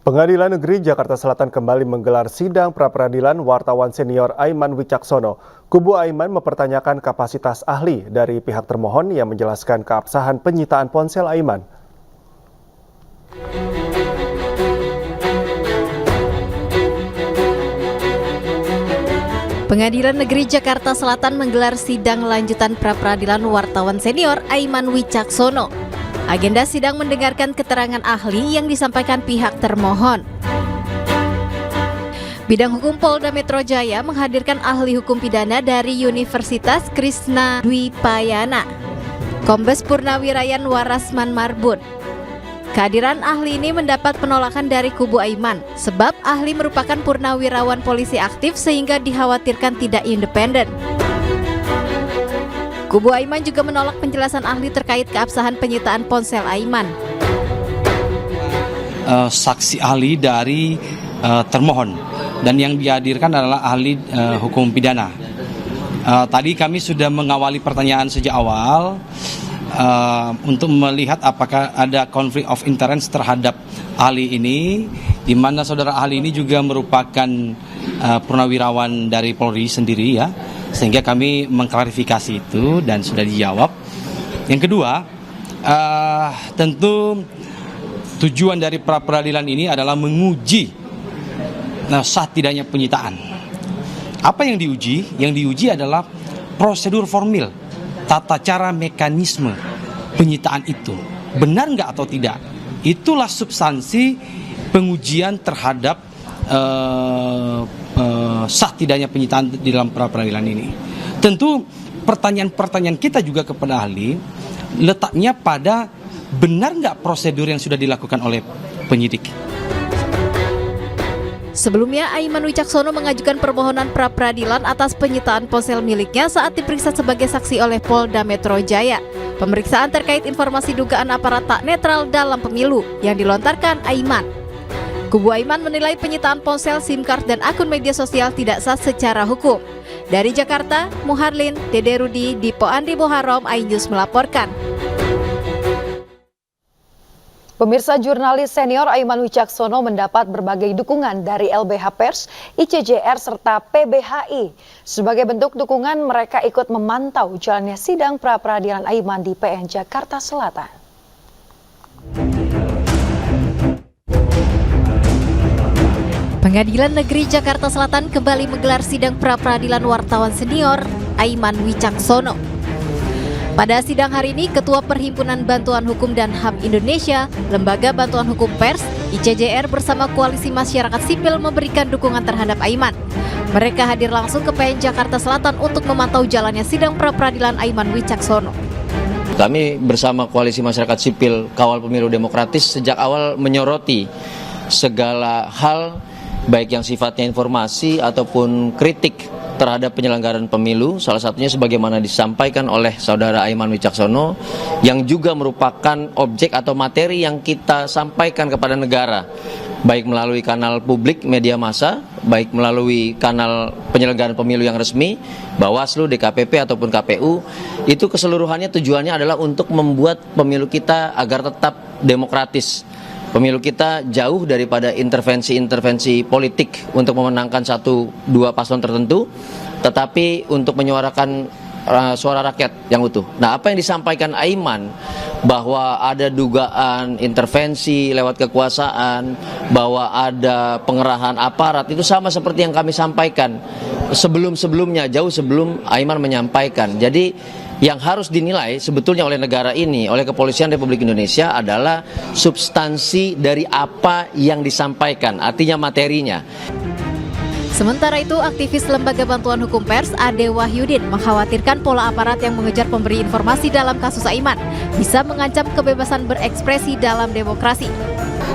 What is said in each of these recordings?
Pengadilan Negeri Jakarta Selatan kembali menggelar sidang pra-peradilan wartawan senior Aiman Wicaksono. Kubu Aiman mempertanyakan kapasitas ahli dari pihak termohon yang menjelaskan keabsahan penyitaan ponsel Aiman. Pengadilan Negeri Jakarta Selatan menggelar sidang lanjutan pra-peradilan wartawan senior Aiman Wicaksono. Agenda sidang mendengarkan keterangan ahli yang disampaikan pihak termohon. Bidang Hukum Polda Metro Jaya menghadirkan ahli hukum pidana dari Universitas Krishna Dwipayana, Kombes Purnawirayan Warasman Marbun. Kehadiran ahli ini mendapat penolakan dari kubu Aiman, sebab ahli merupakan purnawirawan polisi aktif sehingga dikhawatirkan tidak independen. Kubu Aiman juga menolak penjelasan ahli terkait keabsahan penyitaan ponsel Aiman. Saksi ahli dari termohon dan yang dihadirkan adalah ahli hukum pidana. Tadi kami sudah mengawali pertanyaan sejak awal untuk melihat apakah ada konflik of interest terhadap ahli ini, di mana saudara ahli ini juga merupakan purnawirawan dari Polri sendiri ya. Sehingga kami mengklarifikasi itu dan sudah dijawab. Yang kedua, tentu tujuan dari pra-peradilan ini adalah menguji sah tidaknya penyitaan. Apa yang diuji? Yang diuji adalah prosedur formil, tata cara mekanisme penyitaan itu. Benar nggak atau tidak? Itulah substansi pengujian terhadap sah tidaknya penyitaan di dalam pra-peradilan ini. Tentu pertanyaan-pertanyaan kita juga kepada ahli letaknya pada benar nggak prosedur yang sudah dilakukan oleh penyidik. Sebelumnya, Aiman Wicaksono mengajukan permohonan pra-peradilan atas penyitaan ponsel miliknya saat diperiksa sebagai saksi oleh Polda Metro Jaya. Pemeriksaan terkait informasi dugaan aparat tak netral dalam pemilu yang dilontarkan Aiman. Kubu Aiman menilai penyitaan ponsel, SIM card, dan akun media sosial tidak sah secara hukum. Dari Jakarta, Muharlin, Dede Rudi, Dipo Andi Muharram, iNews melaporkan. Pemirsa, jurnalis senior Aiman Wicaksono mendapat berbagai dukungan dari LBH Pers, ICJR, serta PBHI. Sebagai bentuk dukungan, mereka ikut memantau jalannya sidang pra-peradilan Aiman di PN Jakarta Selatan. Pengadilan Negeri Jakarta Selatan kembali menggelar sidang pra-peradilan wartawan senior Aiman Wicaksono. Pada sidang hari ini, Ketua Perhimpunan Bantuan Hukum dan HAM Indonesia, Lembaga Bantuan Hukum Pers, ICJR bersama Koalisi Masyarakat Sipil memberikan dukungan terhadap Aiman. Mereka hadir langsung ke PN Jakarta Selatan untuk memantau jalannya sidang pra-peradilan Aiman Wicaksono. Kami bersama Koalisi Masyarakat Sipil Kawal Pemilu Demokratis sejak awal menyoroti segala hal, baik yang sifatnya informasi ataupun kritik terhadap penyelenggaraan pemilu, salah satunya sebagaimana disampaikan oleh saudara Aiman Wicaksono, yang juga merupakan objek atau materi yang kita sampaikan kepada negara, baik melalui kanal publik media massa, baik melalui kanal penyelenggaraan pemilu yang resmi, Bawaslu, DKPP ataupun KPU. Itu keseluruhannya tujuannya adalah untuk membuat pemilu kita agar tetap demokratis. Pemilu kita jauh daripada intervensi-intervensi politik untuk memenangkan satu dua paslon tertentu, tetapi untuk menyuarakan suara rakyat yang utuh. Nah, apa yang disampaikan Aiman bahwa ada dugaan intervensi lewat kekuasaan, bahwa ada pengerahan aparat, itu sama seperti yang kami sampaikan sebelum-sebelumnya, jauh sebelum Aiman menyampaikan. Jadi yang harus dinilai sebetulnya oleh negara ini, oleh Kepolisian Republik Indonesia adalah substansi dari apa yang disampaikan, artinya materinya. Sementara itu, aktivis Lembaga Bantuan Hukum Pers, Ade Wahyudin, mengkhawatirkan pola aparat yang mengejar pemberi informasi dalam kasus Aiman bisa mengancam kebebasan berekspresi dalam demokrasi.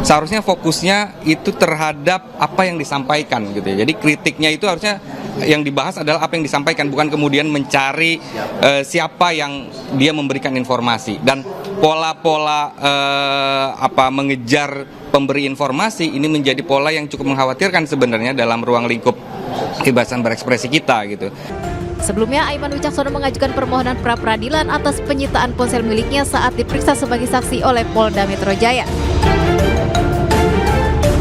Seharusnya fokusnya itu terhadap apa yang disampaikan gitu ya. Jadi kritiknya itu harusnya yang dibahas adalah apa yang disampaikan, bukan kemudian mencari siapa yang dia memberikan informasi. Dan pola-pola mengejar pemberi informasi ini menjadi pola yang cukup mengkhawatirkan sebenarnya dalam ruang lingkup kebebasan berekspresi kita gitu. Sebelumnya, Aiman Wicaksono mengajukan permohonan pra-peradilan atas penyitaan ponsel miliknya saat diperiksa sebagai saksi oleh Polda Metro Jaya.